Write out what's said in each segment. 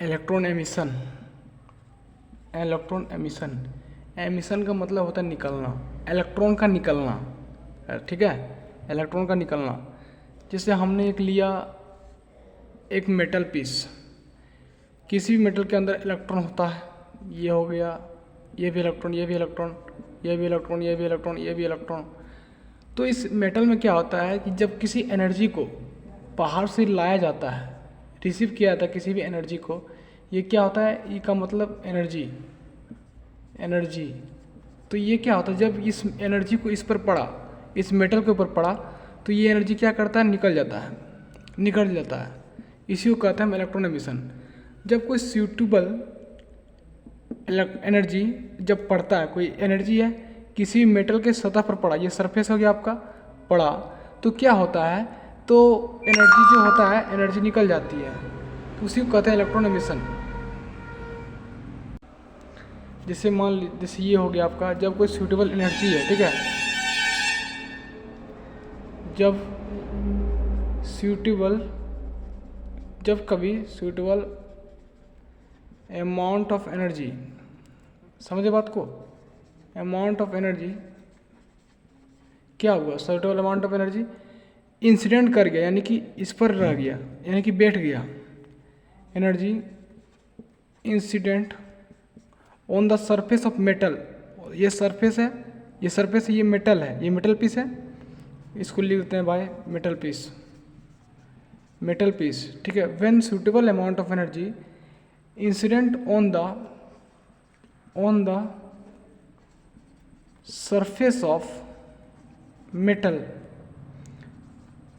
Electron emission. Electron emission, emission का मतलब होता है निकलना, इलेक्ट्रॉन का निकलना, ठीक है, इलेक्ट्रॉन का निकलना। जैसे हमने एक लिया एक मेटल पीस, किसी भी मेटल के अंदर इलेक्ट्रॉन होता है, ये हो गया, ये भी इलेक्ट्रॉन, ये भी इलेक्ट्रॉन, ये भी इलेक्ट्रॉन, ये भी इलेक्ट्रॉन, ये भी इलेक्ट्रॉन। तो इस मेटल में क्या होता है कि जब किसी एनर्जी को बाहर से लाया जाता है, रिसीव किया जाता है किसी भी एनर्जी को, ये क्या होता है, ई का मतलब एनर्जी, एनर्जी। तो ये क्या होता है, जब इस एनर्जी को इस पर पड़ा, इस मेटल के ऊपर पड़ा, तो ये एनर्जी क्या करता है, निकल जाता है, निकल जाता है। इसी को कहते हैं हम इलेक्ट्रॉन एमिशन। जब कोई सूटेबल एनर्जी जब पड़ता है, कोई एनर्जी है किसी मेटल के सतह पर पड़ा, ये सरफेस हो गया आपका, पड़ा, तो क्या होता है, तो एनर्जी जो होता है, एनर्जी निकल जाती है, तो उसी को कहते हैं इलेक्ट्रॉन एमिशन। जैसे मान ली, जैसे ये हो गया आपका, जब कोई सूटेबल एनर्जी है, ठीक है, जब सूटेबल, जब कभी सूटेबल अमाउंट ऑफ एनर्जी, समझे बात को, अमाउंट ऑफ एनर्जी क्या हुआ, suitable amount of energy incident कर गया, यानी कि इस पर रह गया, यानी कि बैठ गया, energy incident on the surface of metal, ये सरफेस है, ये सरफेस है, ये मेटल है, ये मेटल पीस है, इसको लिख देते हैं भाई मेटल पीस, मेटल पीस, ठीक है। When suitable amount of energy incident on the surface of metal,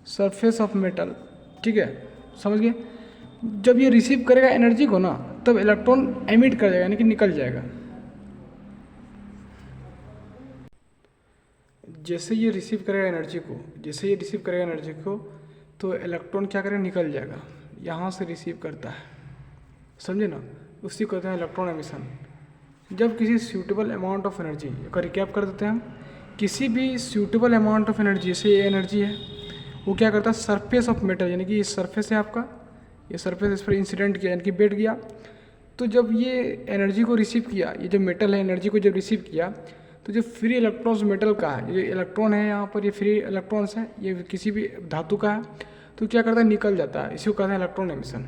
surface of metal, ठीक है, समझ गए। जब ये रिसीव करेगा एनर्जी को ना, तब इलेक्ट्रॉन एमिट कर जाएगा, यानी कि निकल जाएगा। जैसे ये रिसीव करेगा एनर्जी को, जैसे ये रिसीव करेगा एनर्जी को, तो इलेक्ट्रॉन क्या करेगा, निकल जाएगा, यहाँ से रिसीव करता है, समझे ना, उसी को कहते हैं इलेक्ट्रॉन एमिशन। जब किसी सूटेबल अमाउंट ऑफ एनर्जी का रिकैप कर देते हैं हम, किसी भी सूटेबल अमाउंट ऑफ एनर्जी, जैसे ये एनर्जी है, वो क्या करता है, सरफेस ऑफ मेटल, यानी कि ये सरफेस है आपका, ये सरफेस, इस पर इंसिडेंट किया, यानी कि बैठ गया। तो जब ये एनर्जी को रिसीव किया, ये जो मेटल है, एनर्जी को जब रिसीव किया, तो जो फ्री इलेक्ट्रॉन्स मेटल का है, ये इलेक्ट्रॉन है यहाँ पर, ये फ्री इलेक्ट्रॉन्स है, ये किसी भी धातु का है, तो क्या करता है, निकल जाता है, इसी को कहते हैं इलेक्ट्रॉन एमिशन।